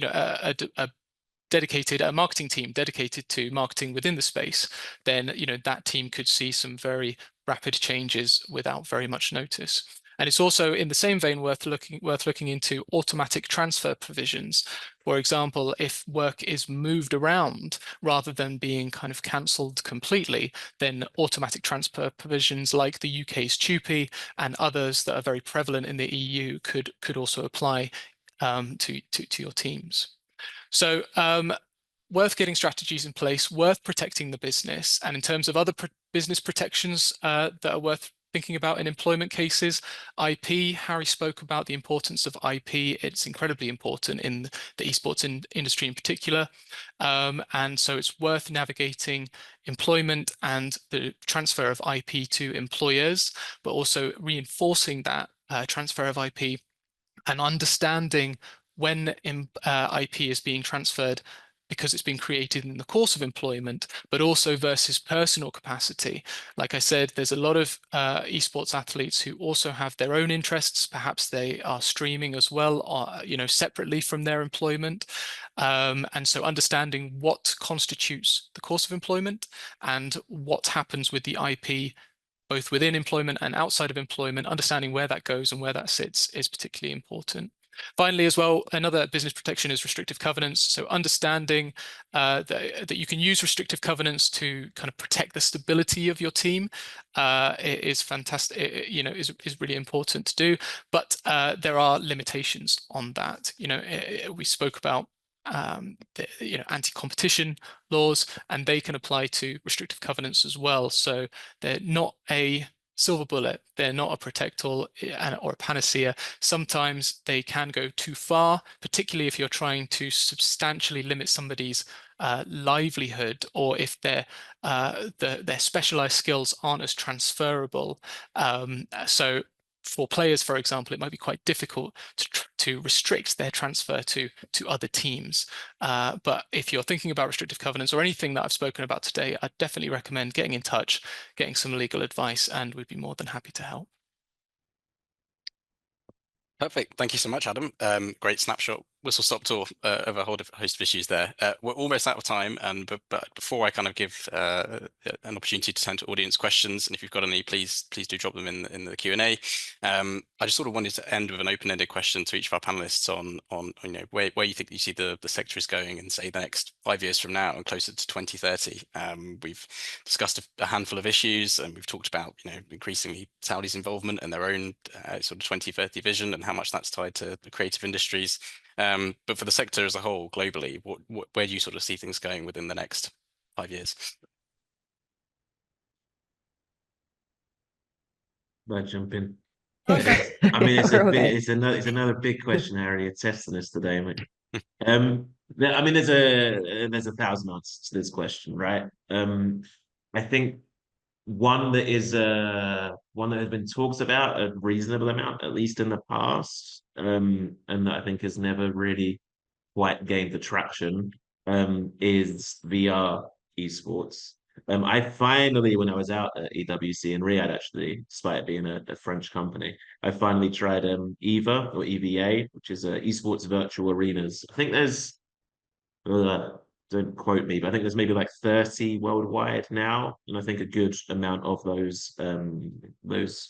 marketing team dedicated to marketing within the space, then that team could see some very rapid changes without very much notice. And it's also, in the same vein, worth looking into automatic transfer provisions. For example, if work is moved around rather than being kind of cancelled completely, then automatic transfer provisions like the UK's TUPE and others that are very prevalent in the EU could also apply to your teams. So worth getting strategies in place, worth protecting the business. And in terms of other business protections that are worth thinking about in employment cases, IP, Harry spoke about the importance of IP. It's incredibly important in the esports industry in particular. And so it's worth navigating employment and the transfer of IP to employers, but also reinforcing that transfer of IP and understanding when IP is being transferred because it's been created in the course of employment, but also versus personal capacity. Like I said, there's a lot of esports athletes who also have their own interests. Perhaps they are streaming as well, or, separately from their employment. And so understanding what constitutes the course of employment and what happens with the IP, both within employment and outside of employment, understanding where that goes and where that sits is particularly important. Finally, as well, another business protection is restrictive covenants. So understanding that you can use restrictive covenants to kind of protect the stability of your team is fantastic, is really important to do. But there are limitations on that. We spoke about anti-competition laws, and they can apply to restrictive covenants as well. So they're not a silver bullet, they're not a protect-all or a panacea. Sometimes they can go too far, particularly if you're trying to substantially limit somebody's livelihood, or if their specialized skills aren't as transferable. So for players, for example, it might be quite difficult to restrict their transfer to other teams. But if you're thinking about restrictive covenants or anything that I've spoken about today, I'd definitely recommend getting in touch, getting some legal advice, and we'd be more than happy to help. Perfect. Thank you so much, Adam. Great snapshot, whistle-stop tour of a whole host of issues there. We're almost out of time, and but before I kind of give an opportunity to turn to audience questions, and if you've got any, please do drop them in the Q&A. I just sort of wanted to end with an open-ended question to each of our panelists on where you think you see the sector is going in, say, the next 5 years from now and closer to 2030. We've discussed a handful of issues, and we've talked about increasingly Saudi's involvement and their own sort of 2030 vision and how much that's tied to the creative industries. But for the sector as a whole, globally, where do you sort of see things going within the next 5 years? I jump in. Okay. I mean, Okay. it's another big question, Harry. You're testing us today, mate. I mean, there's a thousand answers to this question, right? I think one that has been talked about a reasonable amount, at least in the past, and that I think has never really quite gained the traction, is VR esports. I finally, when I was out at EWC in Riyadh, actually, despite it being a French company, I finally tried EVA or EVA, which is esports virtual arenas. I think there's don't quote me, but I think there's maybe like 30 worldwide now, and I think a good amount of those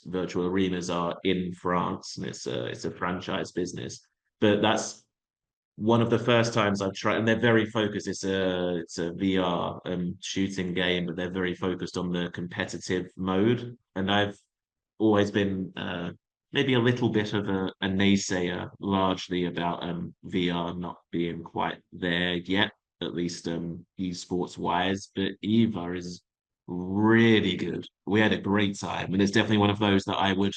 virtual arenas are in France, and it's a franchise business. But that's one of the first times I've tried, and they're very focused. It's a VR shooting game, but they're very focused on the competitive mode. And I've always been maybe a little bit of a naysayer, largely about VR not being quite there yet, at least esports wise. But Eva is really good. We had a great time, and it's definitely one of those that I would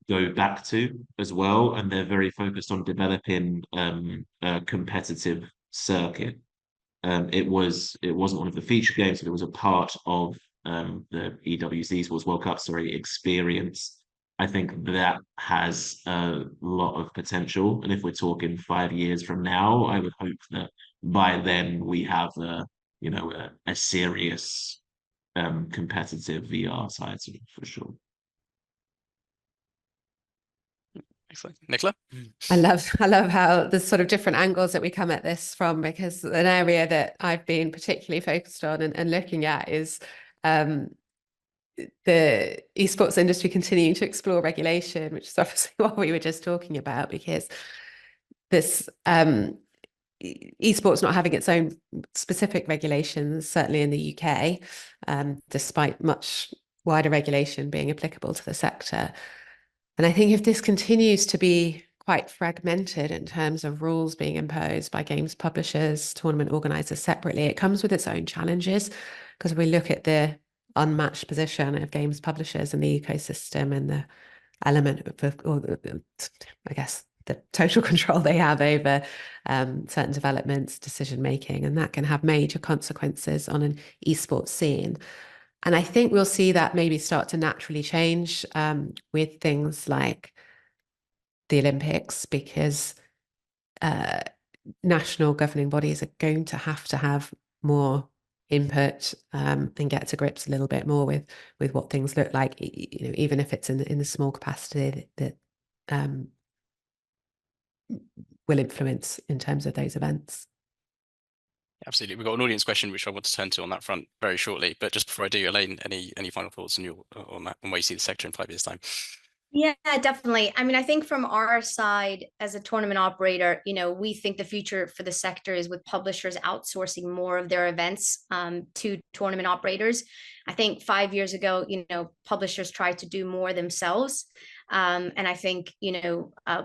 go back to as well. And they're very focused on developing a competitive circuit. It wasn't one of the feature games, but it was a part of the EWC Sports World Cup, experience. I think that has a lot of potential. And if we're talking 5 years from now, I would hope that by then we have a serious competitive VR side for sure. Excellent. Nicola? I love how there's sort of different angles that we come at this from, because an area that I've been particularly focused on and looking at is the esports industry continuing to explore regulation, which is obviously what we were just talking about, because this esports not having its own specific regulations, certainly in the UK, despite much wider regulation being applicable to the sector. And I think if this continues to be quite fragmented in terms of rules being imposed by games publishers, tournament organisers separately, it comes with its own challenges, because we look at the unmatched position of games publishers in the ecosystem and the element of, I guess, the total control they have over certain developments, decision making, and that can have major consequences on an esports scene. And I think we'll see that maybe start to naturally change with things like the Olympics, because national governing bodies are going to have more input and get to grips a little bit more with what things look like, even if it's in the small capacity that will influence in terms of those events. Absolutely. We've got an audience question which I want to turn to on that front very shortly. But just before I do, Elaine, any final thoughts on that, on where you see the sector in 5 years' time? Yeah, definitely. I mean, I think from our side as a tournament operator, we think the future for the sector is with publishers outsourcing more of their events to tournament operators. I think 5 years ago, publishers tried to do more themselves. And I think,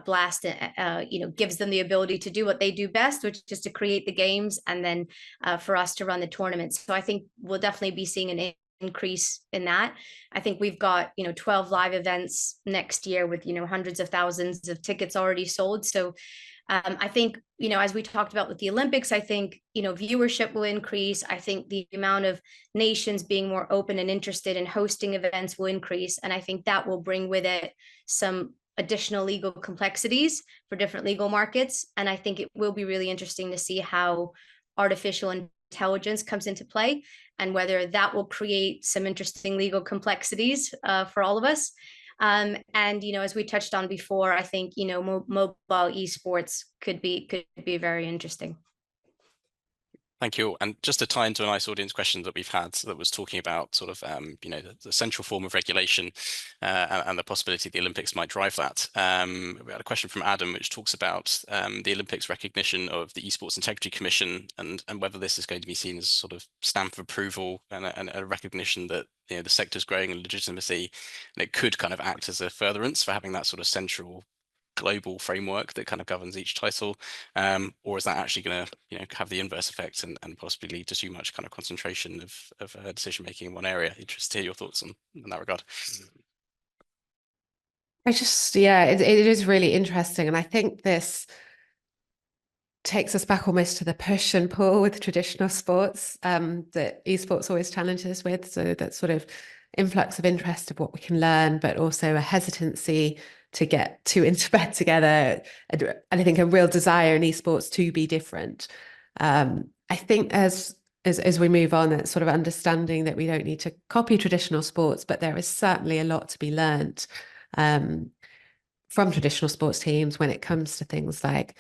Blast, gives them the ability to do what they do best, which is to create the games and then for us to run the tournaments. So I think we'll definitely be seeing an increase in that. I think we've got 12 live events next year with hundreds of thousands of tickets already sold. So I think, as we talked about with the Olympics, I think, viewership will increase. I think the amount of nations being more open and interested in hosting events will increase. And I think that will bring with it some additional legal complexities for different legal markets. And I think it will be really interesting to see how artificial intelligence comes into play and whether that will create some interesting legal complexities for all of us. And as we touched on before, I think mobile esports could be very interesting. Thank you. And just to tie into a nice audience question that we've had that was talking about sort of, the central form of regulation and the possibility the Olympics might drive that. We had a question from Adam, which talks about the Olympics recognition of the Esports Integrity Commission and whether this is going to be seen as sort of stamp of approval and a recognition that the sector's growing in legitimacy, and it could kind of act as a furtherance for having that sort of central global framework that kind of governs each title, or is that actually going to have the inverse effect and possibly lead to too much kind of concentration of decision making in one area? Interested to hear your thoughts on in that regard. It is really interesting, and I think this takes us back almost to the push and pull with traditional sports that esports always challenges with. So that sort of influx of interest of what we can learn, but also a hesitancy to get too into bed together. And I think a real desire in esports to be different. I think as we move on, that sort of understanding that we don't need to copy traditional sports, but there is certainly a lot to be learned from traditional sports teams when it comes to things like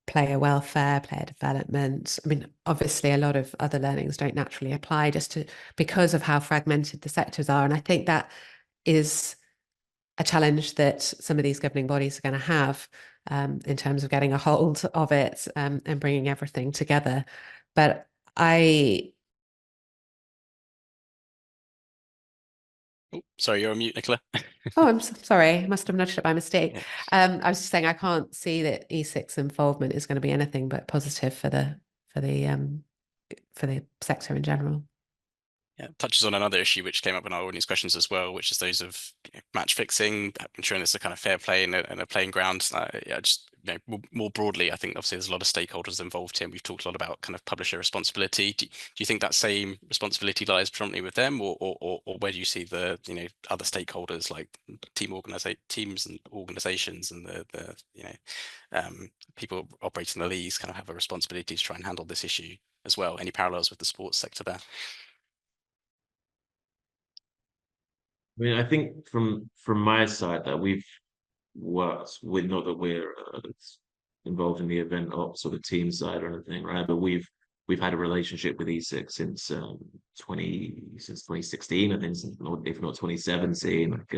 player welfare, player development. I mean, obviously a lot of other learnings don't naturally apply because of how fragmented the sectors are. And I think that is a challenge that some of these governing bodies are going to have in terms of getting a hold of it and bringing everything together. But Sorry, you're on mute, Nicola. Oh, I'm sorry. I must have nudged it by mistake. Yeah. I was just saying I can't see that E6 involvement is going to be anything but positive for the sector in general. Yeah, touches on another issue which came up in our audience questions as well, which is those of match fixing, ensuring there's a kind of fair play and a playing ground. Just more broadly, I think obviously there's a lot of stakeholders involved here. We've talked a lot about kind of publisher responsibility. Do you think that same responsibility lies predominantly with them, or where do you see the other stakeholders like teams and organizations and the people operating the leagues kind of have a responsibility to try and handle this issue as well? Any parallels with the sports sector there? I mean, I think from my side that we've worked with, not that we're involved in the event ops sort of team side or anything, right? But we've had a relationship with E6 since 2016, I think, if not 2017. Like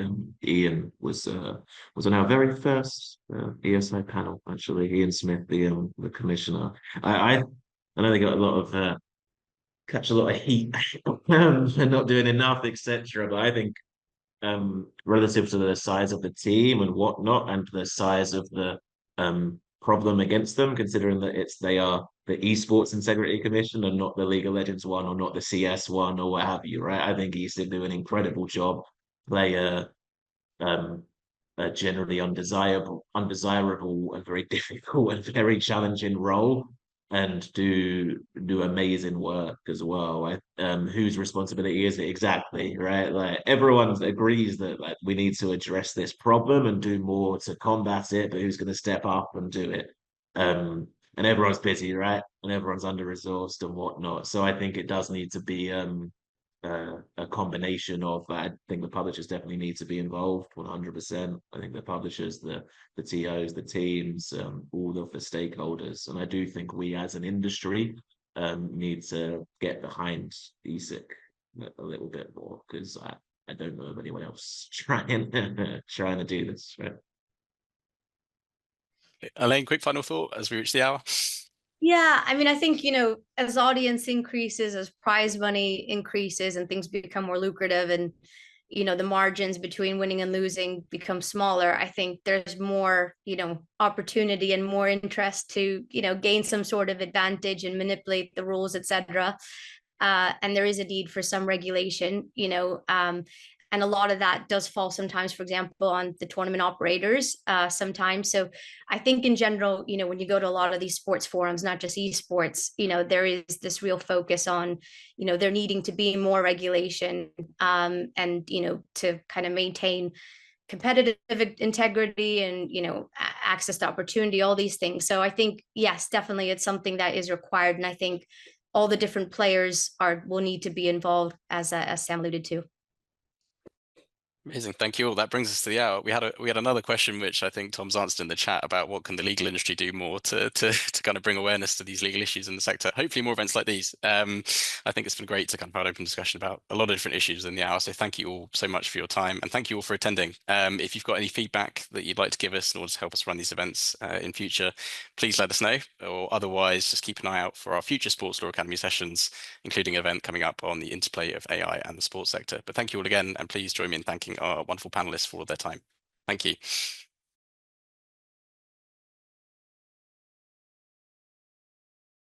Ian was on our very first ESI panel, actually. Ian Smith, the commissioner. I know they got a lot of catch a lot of heat for not doing enough, etc. But I think relative to the size of the team and whatnot, and the size of the problem against them, considering that they are the Esports Integrity Commission and not the League of Legends one or not the CS one or what have you, right? I think ESIG do an incredible job, play a generally undesirable and very difficult and very challenging role, and do amazing work as well. Whose responsibility is it exactly, right? Like everyone agrees that like we need to address this problem and do more to combat it, but who's going to step up and do it? And everyone's busy, right? And everyone's under-resourced and whatnot. So I think it does need to be a combination of, I think the publishers definitely need to be involved 100%. I think the publishers, the TOs, the teams, all of the stakeholders. And I do think we as an industry need to get behind ESIC a little bit more, because I don't know of anyone else trying to do this, right? Elaine, quick final thought as we reach the hour. Yeah, I mean, I think, as audience increases, as prize money increases and things become more lucrative and, the margins between winning and losing become smaller, I think there's more, opportunity and more interest to, gain some sort of advantage and manipulate the rules, etc. And there is a need for some regulation, And a lot of that does fall sometimes, for example, on the tournament operators sometimes. So I think in general, when you go to a lot of these sports forums, not just esports, there is this real focus on, there needing to be more regulation, and, to kind of maintain competitive integrity and, access to opportunity, all these things. So I think, yes, definitely it's something that is required. And I think all the different players will need to be involved, as Sam alluded to. Amazing, thank you all. That brings us to the hour. We had another question, which I think Tom's answered in the chat, about what can the legal industry do more to kind of bring awareness to these legal issues in the sector. Hopefully, more events like these. I think it's been great to kind of have an open discussion about a lot of different issues in the hour. So thank you all so much for your time, and thank you all for attending. If you've got any feedback that you'd like to give us in order to help us run these events in future, please let us know. Or otherwise, just keep an eye out for our future Sports Law Academy sessions, including an event coming up on the interplay of AI and the sports sector. But thank you all again, and please join me in thanking our wonderful panelists for all their time. Thank you.